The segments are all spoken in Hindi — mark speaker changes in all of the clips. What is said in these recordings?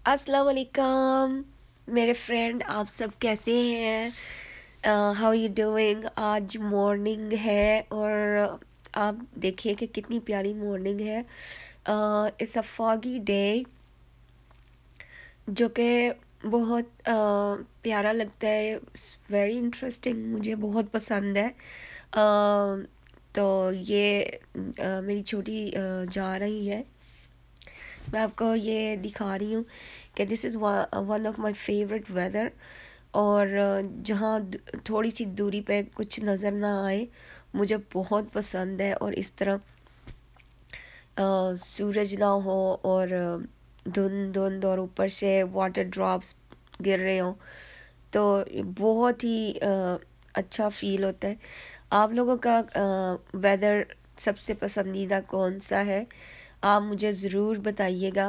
Speaker 1: अस्सलाम वालेकुम मेरे फ्रेंड, आप सब कैसे हैं? How you doing? आज मॉर्निंग है और आप देखिए कि कितनी प्यारी मॉर्निंग है। इट्स अ फॉगी डे जो कि बहुत प्यारा लगता है। इट्स वेरी इंटरेस्टिंग, मुझे बहुत पसंद है। तो ये मेरी छोटी जा रही है। मैं आपको ये दिखा रही हूँ कि this is one of my favourite weather. और जहाँ थोड़ी सी दूरी पे कुछ नज़र ना आए, मुझे बहुत पसंद है। और इस तरह सूरज ना हो और धुंध धुंध और ऊपर से वाटर ड्रॉप्स गिर रहे हो, तो बहुत ही अच्छा फील होता है। आप लोगों का वेदर सबसे पसंदीदा कौन सा है? आप मुझे ज़रूर बताइएगा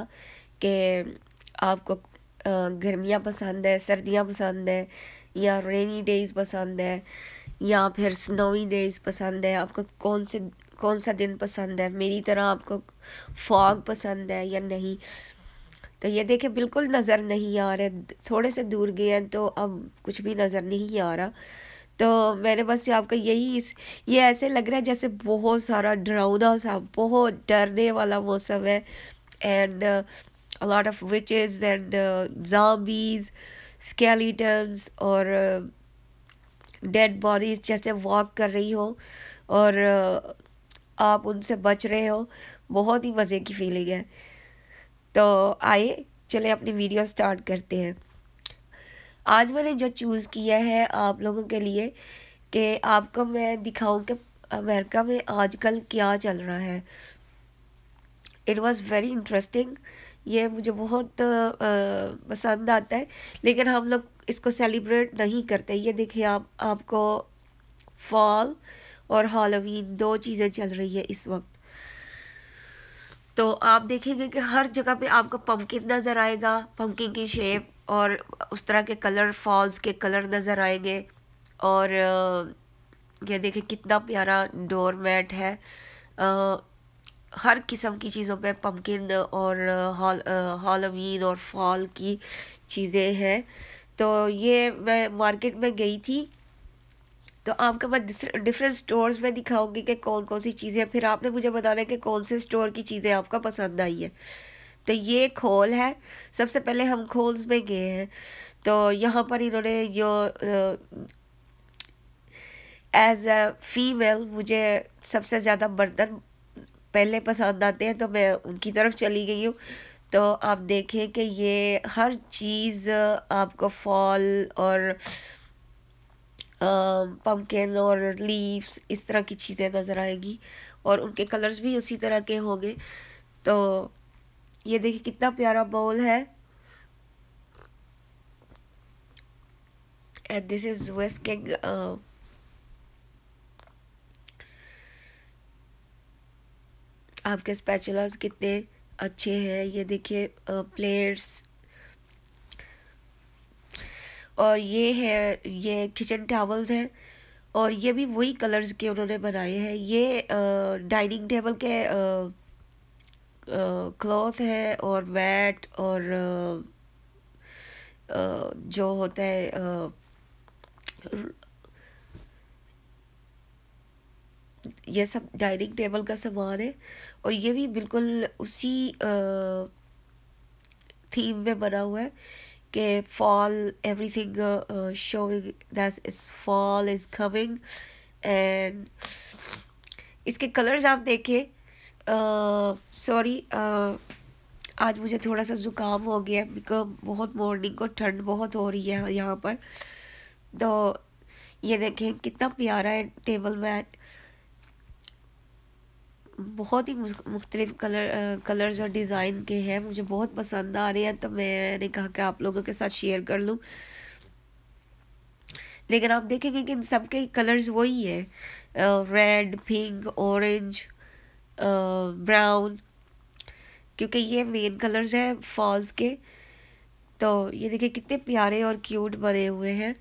Speaker 1: कि आपको गर्मियाँ पसंद है, सर्दियाँ पसंद है, या रेनी डेज़ पसंद है, या फिर स्नोवी डेज़ पसंद है। आपको कौन सा दिन पसंद है? मेरी तरह आपको फॉग पसंद है या नहीं? तो ये देखिए, बिल्कुल नज़र नहीं आ रहे। थोड़े से दूर गए हैं तो अब कुछ भी नज़र नहीं आ रहा। तो मैंने बस आपको ये ऐसे लग रहा है जैसे बहुत सारा डरावना सा, बहुत डरने वाला मौसम है। And a lot of witches and zombies, skeletons और डेड बॉडीज जैसे वॉक कर रही हो, और आप उनसे बच रहे हो। बहुत ही मज़े की फीलिंग है। तो आइए चले अपनी वीडियो स्टार्ट करते हैं। आज मैंने जो चूज़ किया है आप लोगों के लिए कि आपको मैं दिखाऊं कि अमेरिका में आजकल क्या चल रहा है। It was very interesting. ये मुझे बहुत पसंद आता है, लेकिन हम लोग इसको सेलिब्रेट नहीं करते। ये देखिए, आपको फॉल और हॉलोवीन दो चीज़ें चल रही है इस वक्त। तो आप देखेंगे कि हर जगह पे आपको पम्पकिन नज़र आएगा, पम्पकिन की शेप, और उस तरह के कलर, फॉल्स के कलर नज़र आएंगे। और ये देखिए कितना प्यारा डोर मैट है। अ, हर किस्म की चीज़ों पे पम्पकिन और हॉलोवीन और फॉल की चीज़ें हैं। तो ये मैं मार्केट में गई थी, तो आपको मैं डिफरेंट स्टोर्स में दिखाऊंगी कि कौन कौन सी चीज़ें, फिर आपने मुझे बताना है कि कौन से स्टोर की चीज़ें आपका पसंद आई है। तो ये खोल है। सबसे पहले हम खोल्स में गए हैं। तो यहाँ पर इन्होंने जो एज अ फीमेल मुझे सबसे ज़्यादा बर्तन पहले पसंद आते हैं, तो मैं उनकी तरफ चली गई हूँ। तो आप देखें कि ये हर चीज़ आपको फॉल और पम्पकिन और लीव्स इस तरह की चीज़ें नज़र आएगी, और उनके कलर्स भी उसी तरह के होंगे। तो ये देखिए कितना प्यारा बाउल है। And this is whisking. आपके स्पैचुलास कितने अच्छे हैं, ये देखिए प्लेट्स। और ये है, ये किचन टॉवल्स हैं, और ये भी वही कलर्स के उन्होंने बनाए हैं। ये डाइनिंग टेबल के क्लॉथ है, और मैट, और जो होता है ये सब डाइनिंग टेबल का सामान है। और ये भी बिल्कुल उसी थीम में बना हुआ है कि fall, everything showing that is fall is coming. And इसके कलर्स आप देखें। सॉरी, आज मुझे थोड़ा सा ज़ुकाम हो गया, बिकॉज बहुत मॉर्निंग को ठंड बहुत हो रही है यहाँ पर। तो ये देखें कितना प्यारा है टेबल मैट। बहुत ही मुख्तलिफ कलर्स और डिज़ाइन के हैं, मुझे बहुत पसंद आ रहे हैं। तो मैंने कहा कि आप लोगों के साथ शेयर कर लूँ। लेकिन आप देखेंगे कि इन सब के कलर्स वही है, रेड, पिंक, ऑरेंज, ब्राउन, क्योंकि ये मेन कलर्स हैं फॉल्स के। तो ये देखिए कितने प्यारे और क्यूट बने हुए हैं।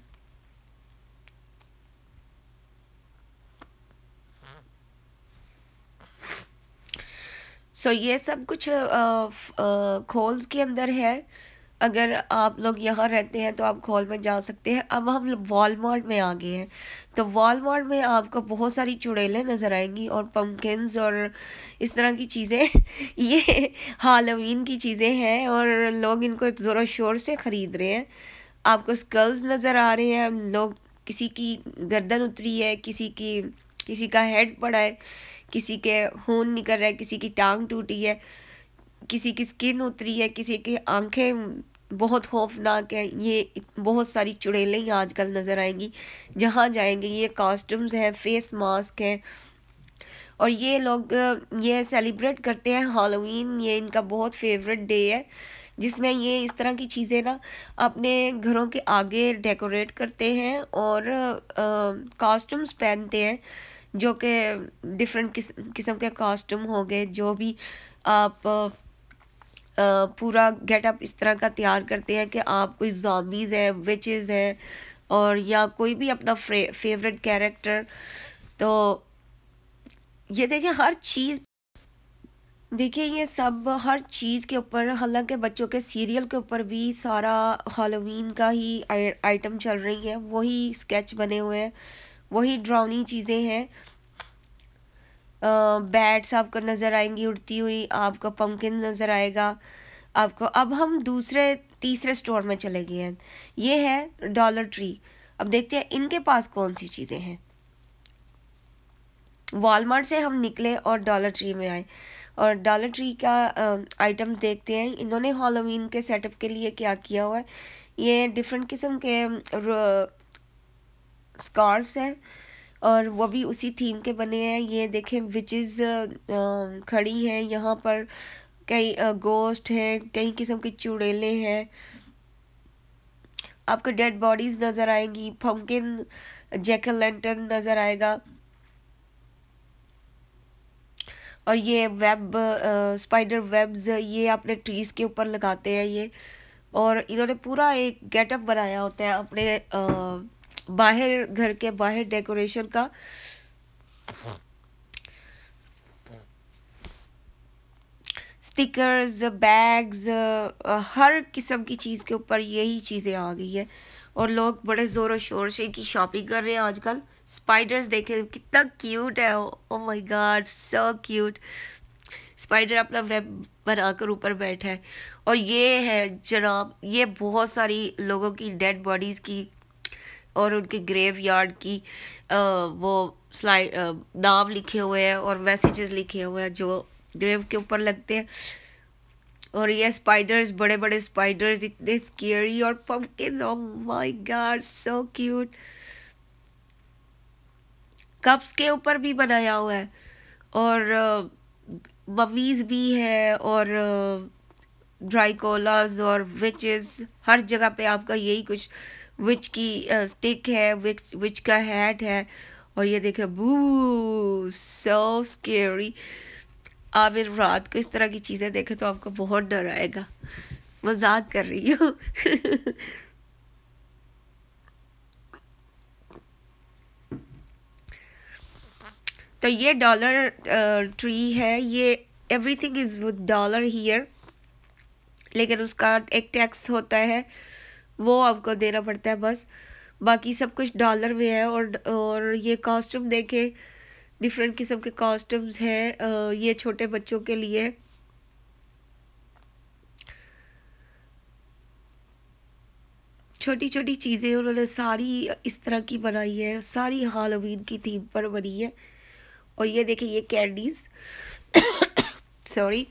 Speaker 1: सो ये सब कुछ खोल्स के अंदर है। अगर आप लोग यहाँ रहते हैं तो आप हॉल में जा सकते हैं। अब हम वॉलमार्ट में आ गए हैं, तो वॉलमार्ट में आपको बहुत सारी चुड़ैलें नज़र आएंगी और पम्पकिन्स और इस तरह की चीज़ें ये हालोवीन की चीज़ें हैं और लोग इनको ज़ोरों शोर से ख़रीद रहे हैं। आपको स्कल्स नज़र आ रहे हैं, लोग किसी की गर्दन उतरी है, किसी का हेड पड़ा है, किसी के खून निकल रहा है, किसी की टांग टूटी है, किसी की स्किन उतरी है, किसी की आंखें बहुत खौफनाक है। ये बहुत सारी चुड़ैलें ही आजकल नज़र आएंगी जहाँ जाएंगे। ये कॉस्ट्यूम्स हैं, फेस मास्क हैं, और ये लोग ये सेलिब्रेट करते हैं हैलोवीन। ये इनका बहुत फेवरेट डे है जिसमें ये इस तरह की चीज़ें ना अपने घरों के आगे डेकोरेट करते हैं और कॉस्ट्यूम्स पहनते हैं, जो कि डिफरेंट किस्म के कॉस्ट्यूम हो गए। जो भी आप पूरा गेटअप इस तरह का तैयार करते हैं कि आप कोई ज़ॉम्बीज़ है, विचेस है, और या कोई भी अपना फेवरेट कैरेक्टर। तो ये देखिए हर चीज़, देखिए ये सब हर चीज़ के ऊपर, हालांकि बच्चों के सीरियल के ऊपर भी सारा हैलोवीन का ही आइटम चल रही है, वही स्केच बने हुए हैं, वही ड्राउनी चीज़ें हैं। बैट्स आपको नज़र आएंगी उड़ती हुई, आपको पम्पकिन नज़र आएगा आपको। अब हम दूसरे तीसरे स्टोर में चले गए हैं, ये है डॉलर ट्री। अब देखते हैं इनके पास कौन सी चीज़ें हैं। वॉलमार्ट से हम निकले और डॉलर ट्री में आए, और डॉलर ट्री का आइटम देखते हैं इन्होंने हैलोवीन के सेटअप के लिए क्या किया हुआ है। ये डिफरेंट किस्म के स्कार्फ्स हैं और वो भी उसी थीम के बने हैं। ये देखें विचेस खड़ी हैं यहाँ पर, कई गोस्ट हैं, कई किस्म की चुड़ैलें हैं, आपको डेड बॉडीज नज़र आएंगी, पम्पकिन जैक ओ' लैंटर्न नज़र आएगा, और ये वेब स्पाइडर वेब्स ये अपने ट्रीज़ के ऊपर लगाते हैं ये। और इन्होंने पूरा एक गेटअप बनाया होता है अपने बाहर, घर के बाहर डेकोरेशन का। स्टिकर्स, बैग्स, हर किस्म की चीज़ के ऊपर यही चीज़ें आ गई है और लोग बड़े ज़ोरों शोर से की शॉपिंग कर रहे हैं आजकल। स्पाइडर्स देखे कितना क्यूट है, oh my God so cute. Spider अपना वेब बनाकर ऊपर बैठा है। और ये है जनाब, ये बहुत सारी लोगों की डेड बॉडीज़ की और उनके ग्रेव यार्ड की वो स्लाइड नाम लिखे हुए हैं और मैसेजेस लिखे हुए हैं जो ग्रेव के ऊपर लगते हैं। और ये स्पाइडर्स, बड़े बड़े स्पाइडर्स, इतने स्केरी, और pumpkin, oh my God so cute. Cups के ऊपर भी बनाया हुआ है, और मम्मीज भी है, और ड्राइकोलास और विचेस। हर जगह पे आपका यही कुछ, विच की स्टिक है, विच का हैट है, और ये देखे बू सो स्केरी। आप इन रात को इस तरह की चीज़ें देखें तो आपको बहुत डर आएगा। मजाक कर रही हूँ तो ये डॉलर ट्री है, ये everything is with dollar here, लेकिन उसका एक टैक्स होता है वो आपको देना पड़ता है बस, बाकी सब कुछ डॉलर में है। और ये कॉस्ट्यूम देखे, डिफरेंट किस्म के कॉस्ट्यूम्स हैं, ये छोटे बच्चों के लिए। छोटी छोटी चीज़ें उन्होंने सारी इस तरह की बनाई है, सारी हैलोवीन की थीम पर बनी है। और ये देखिए ये कैंडीज़ सॉरी,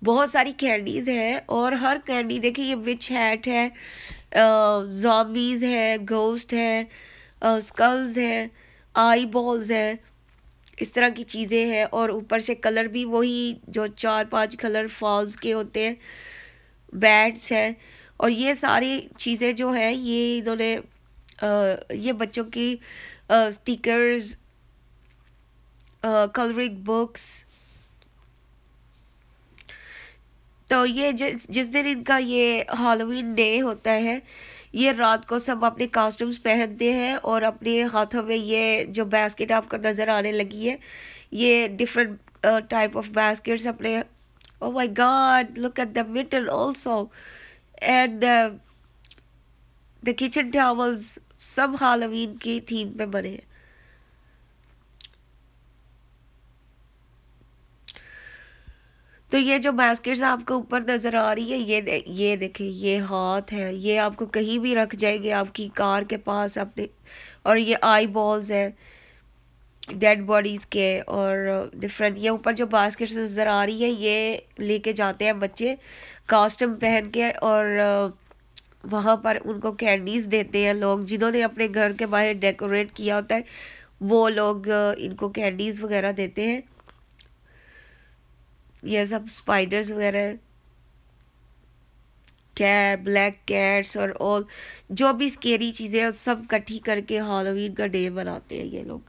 Speaker 1: बहुत सारी कैंडीज़ हैं, और हर कैंडी देखिए, ये विच हैट है, ज़ॉम्बीज़ है, घोस्ट है, स्कल्स हैं, आई बॉल्स हैं, इस तरह की चीज़ें हैं। और ऊपर से कलर भी वही जो 4-5 कलर फॉल्स के होते हैं, बैट्स हैं। और ये सारी चीज़ें जो है ये इन्होंने ये बच्चों की स्टिकर्स, कलरिंग बुक्स। तो ये जिस दिन इनका ये हैलोवीन डे होता है, ये रात को सब अपने कॉस्ट्यूम्स पहनते हैं और अपने हाथों में ये जो बास्केट आपको नज़र आने लगी है, ये डिफरेंट टाइप ऑफ बास्केट्स अपने Oh my God, look at the mitten also. And the kitchen towels सब हालोवीन की थीम पे बने हैं। तो ये जो बास्केट्स आपको ऊपर नज़र आ रही है, ये देखें, ये हाथ है, ये आपको कहीं भी रख जाएंगे आपकी कार के पास अपने। और ये आई बॉल्स है डेड बॉडीज़ के, और डिफरेंट ये ऊपर जो बास्केट्स नज़र आ रही है ये लेके जाते हैं बच्चे कॉस्ट्यूम पहन के, और वहाँ पर उनको कैंडीज़ देते हैं लोग जिन्होंने अपने घर के बाहर डेकोरेट किया होता है, वो लोग इनको कैंडीज़ वगैरह देते हैं। ये सब स्पाइडर्स वगैरह, कैट, ब्लैक कैट्स और ऑल जो भी स्केरी चीज़ें हैं सब इकट्ठी करके हैलोवीन का डे बनाते हैं ये लोग।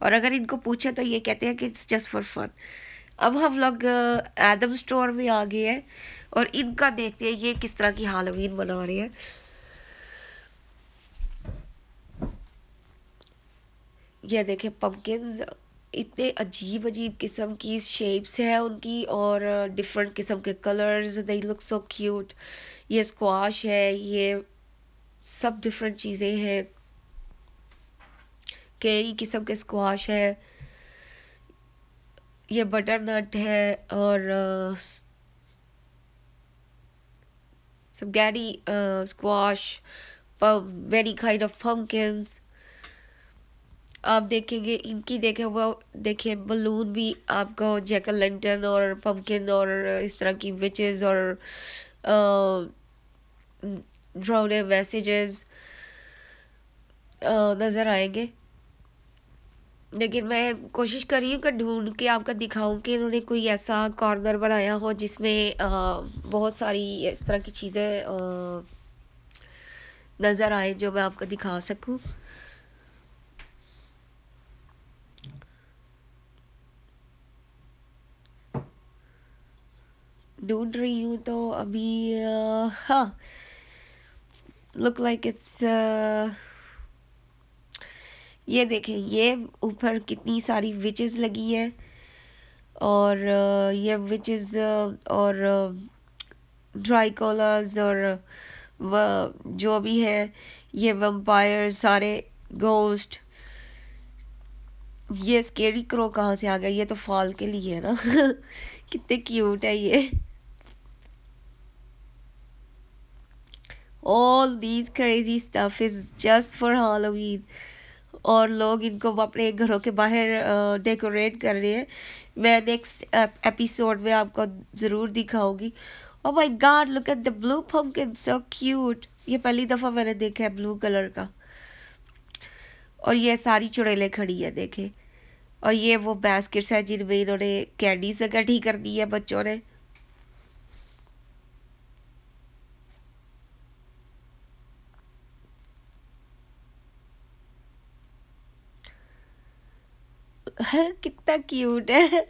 Speaker 1: और अगर इनको पूछे तो ये कहते हैं कि इट्स जस्ट फॉर फन। अब हम लोग एडम स्टोर में आ गए हैं और इनका देखते हैं ये किस तरह की हैलोवीन बना रहे हैं। ये देखें पम्पकिन्स, इतने अजीब अजीब किस्म की शेप्स हैं उनकी, और डिफरेंट किस्म के colours, they look so cute. ये स्क्वाश है, ये सब डिफरेंट चीज़ें हैं, कई किस्म के स्क्वाश है, ये बटर नट है, और spaghetti squash, many kind of pumpkins। आप देखेंगे इनकी देखे वो देखिए बलून भी आपको जैक ओ' लैंटर्न और पम्पकिन और इस तरह की विचेस और ड्रोने मैसेजेस नज़र आएंगे। लेकिन मैं कोशिश कर रही हूँ कि ढूंढ के आपका दिखाऊं कि इन्होंने कोई ऐसा कॉर्नर बनाया हो जिसमें बहुत सारी इस तरह की चीज़ें नज़र आए जो मैं आपको दिखा सकूं। ढूंढ रही हूँ तो अभी हाँ, लुक लाइक इट्स ये देखें, ये ऊपर कितनी सारी विचेस लगी है, और ये विचेस और ड्राई कोलास और जो भी है, ये वम्पायर सारे, गोस्ट। ये स्केरी क्रो कहाँ से आ गया? ये तो फॉल के लिए है ना कितने क्यूट है ये। All these crazy stuff is just for Halloween, और लोग इनको अपने घरों के बाहर डेकोरेट कर रहे हैं। मैं नेक्स्ट एपिसोड में आपको ज़रूर दिखाऊंगी। Oh my God, look at the blue pumpkin, so cute. ये पहली दफ़ा मैंने देखा है ब्लू कलर का। और ये सारी चुड़ैलें खड़ी है देखे, और ये वो बास्केट्स है जिनमें इन्होंने कैंडीज इकट्ठी कर दी है बच्चों ने। कितना क्यूट है।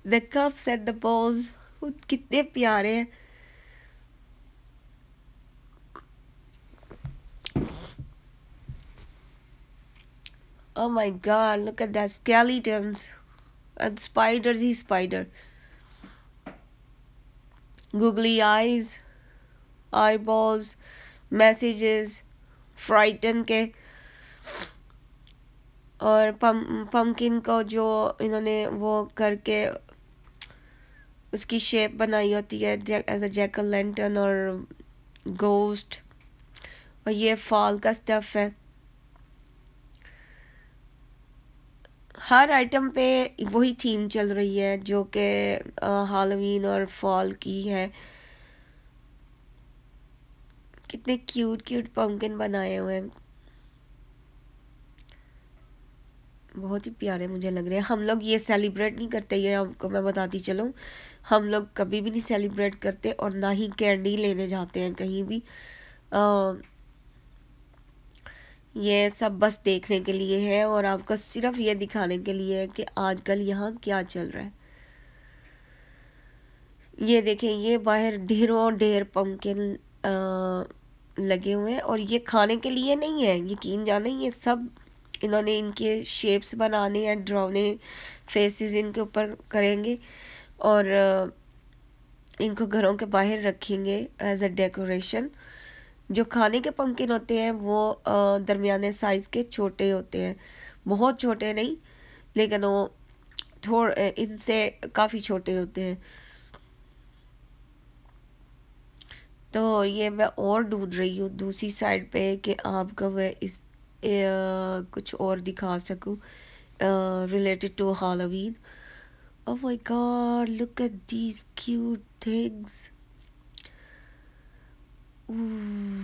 Speaker 1: The cups and the balls कितने प्यारे हैं। Oh my God, look at that skeletons and spiders he spider, googly eyes, eyeballs, messages, frighten के, और पम्पकिन को जो इन्होंने वो करके उसकी शेप बनाई होती है as a jack o'' lantern और गोस्ट। और ये फॉल का स्टफ है। हर आइटम पे वही थीम चल रही है जो कि हैलोवीन और फॉल की है। कितने क्यूट क्यूट पम्पकिन बनाए हुए हैं, बहुत ही प्यारे मुझे लग रहे हैं। हम लोग ये सेलिब्रेट नहीं करते, ये आपको मैं बताती चलूँ, हम लोग कभी भी नहीं सेलिब्रेट करते, और ना ही कैंडी लेने जाते हैं कहीं भी। ये सब बस देखने के लिए है और आपको सिर्फ ये दिखाने के लिए है कि आजकल यहाँ क्या चल रहा है। ये देखें, ये बाहर ढेरों ढेर पम्पकिन लगे हुए हैं, और ये खाने के लिए नहीं है, यकीन जाने ये सब इन्होंने इनके शेप्स बनाने हैं, ड्राउने फेसेस इनके ऊपर करेंगे और इनको घरों के बाहर रखेंगे एज अ डेकोरेशन। जो खाने के पम्पकिन होते हैं वो दरमियाने साइज़ के छोटे होते हैं, बहुत छोटे नहीं, लेकिन वो थोड़े इनसे काफ़ी छोटे होते हैं। तो ये मैं और ढूंढ रही हूँ दूसरी साइड पे कि आपको मैं इस कुछ और दिखा सकूँ related to Halloween. Oh my god, look at these cute things. Ooh,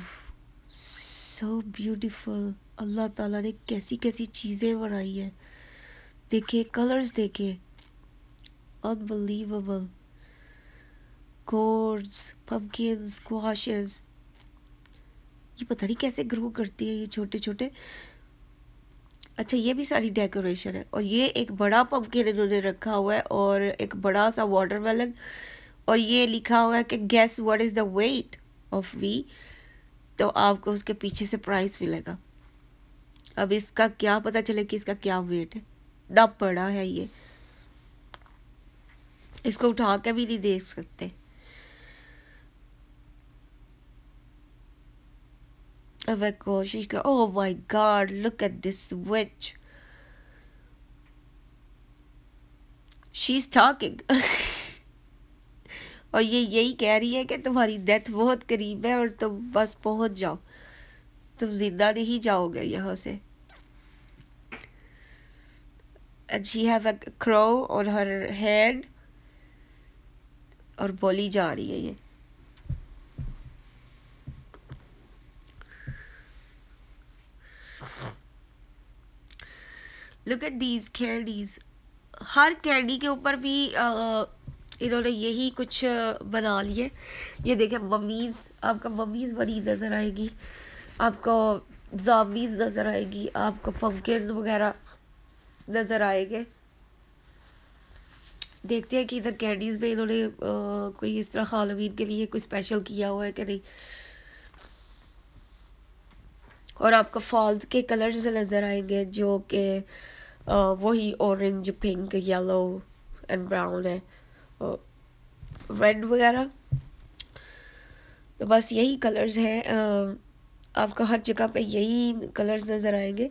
Speaker 1: so beautiful. अल्लाह ताला ने कैसी कैसी चीज़ें बनाई है, देखिए कलर्स देखिए, unbelievable. Gourds, pumpkins, squashes. ये पता नहीं कैसे ग्रो करती है ये छोटे छोटे। अच्छा ये भी सारी डेकोरेशन है। और ये एक बड़ा पम्पकिन इन्होंने रखा हुआ है और एक बड़ा सा वाटरमेलन, और ये लिखा हुआ है कि guess what is the weight of V. तो आपको उसके पीछे से प्राइस मिलेगा। अब इसका क्या पता चले कि इसका क्या वेट है, ना बड़ा है ये, इसको उठा के भी नहीं देख सकते। अब मैं कोशिश कर, oh my God look at this which, she is talking. और ये यही कह रही है कि तुम्हारी डेथ बहुत करीब है और तुम बस पहुंच जाओ, तुम जिंदा नहीं जाओगे यहाँ से। And she have a crow on her hand और बोली जा रही है ये। Look at these candies. Her candy के ऊपर भी इन्होंने यही कुछ बना लिए। ये देखें मम्मीज़, आपका मम्मीज़ बनी नज़र आएगी, आपको ज़ॉम्बीज़ नज़र आएगी, आपको पम्पकिन वगैरह नज़र आएंगे। देखते हैं कि इधर कैंडीज़ में इन्होंने कोई इस तरह हैलोवीन के लिए कोई स्पेशल किया हुआ है कि नहीं। और आपको फॉल्स के कलर्स नज़र आएंगे जो कि वही orange, pink, yellow and brown है, रेड वगैरह। तो बस यही कलर्स हैं, आपको हर जगह पे यही कलर्स नज़र आएंगे।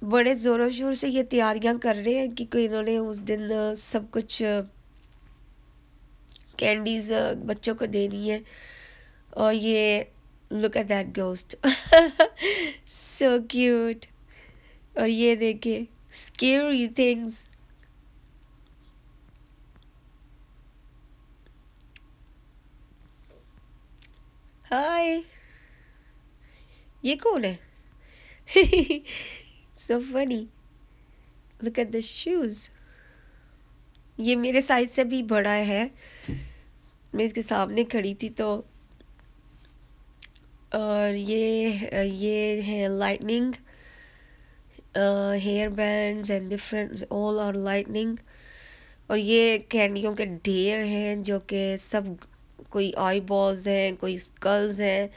Speaker 1: बड़े ज़ोरों शोर से ये तैयारियां कर रहे हैं कि इन्होंने उस दिन सब कुछ कैंडीज़ बच्चों को देनी है। और ये look at that ghost, so cute. और ये देखिए स्केरी थिंग्स। हाय, ये कौन है? So funny, look at the shoes. ये मेरे साइज से भी बड़ा है, मैं इसके सामने खड़ी थी तो। और ये है lightning hair bands and different, all are lightning. और ये कैंडियों के ढेर हैं जो कि सब, कोई आई बॉल्स हैं, कोई स्कल्स हैं,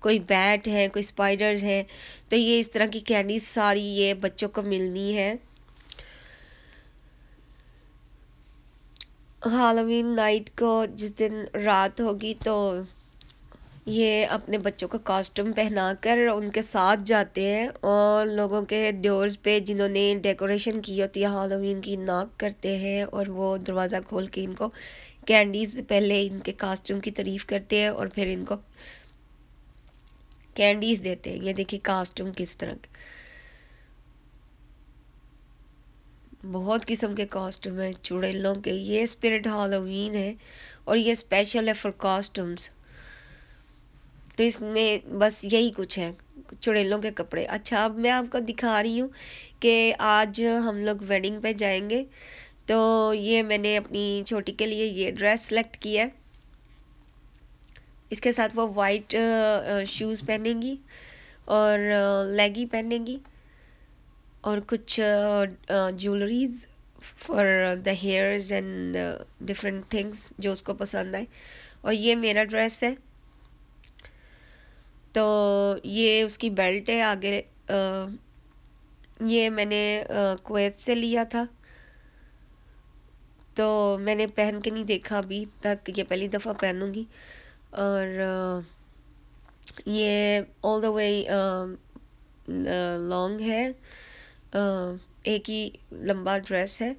Speaker 1: कोई बैट हैं, कोई स्पाइडर्स हैं। तो ये इस तरह की कैंडीज सारी ये बच्चों को मिलनी है हैलोवीन नाइट को। जिस दिन रात होगी तो ये अपने बच्चों को कॉस्ट्यूम पहनाकर उनके साथ जाते हैं और लोगों के डोर्स पे जिन्होंने डेकोरेशन की होती है हैलोवीन की, नॉक करते हैं और वो दरवाज़ा खोल के इनको कैंडीज़, पहले इनके कॉस्ट्यूम की तारीफ़ करते हैं और फिर इनको कैंडीज़ देते हैं। ये देखिए कॉस्ट्यूम किस तरह के, बहुत किस्म के कॉस्ट्यूम हैं चुड़ैलों के। ये स्पिरिट हैलोवीन है और ये स्पेशल है फॉर कॉस्ट्यूम्स। तो इसमें बस यही कुछ है, चुड़ैलों के कपड़े। अच्छा अब मैं आपको दिखा रही हूँ कि आज हम लोग वेडिंग पे जाएंगे। तो ये मैंने अपनी छोटी के लिए ये ड्रेस सेलेक्ट किया है। इसके साथ वो वाइट शूज़ पहनेंगी और लेगी पहनेंगी और कुछ jewelleries for the hairs and different things जो उसको पसंद आए। और ये मेरा ड्रेस है। तो ये उसकी बेल्ट है आगे। ये मैंने कुवैत से लिया था, तो मैंने पहन के नहीं देखा अभी तक, ये पहली दफ़ा पहनूंगी। और ये ऑल द वे लॉन्ग है, एक ही लंबा ड्रेस है।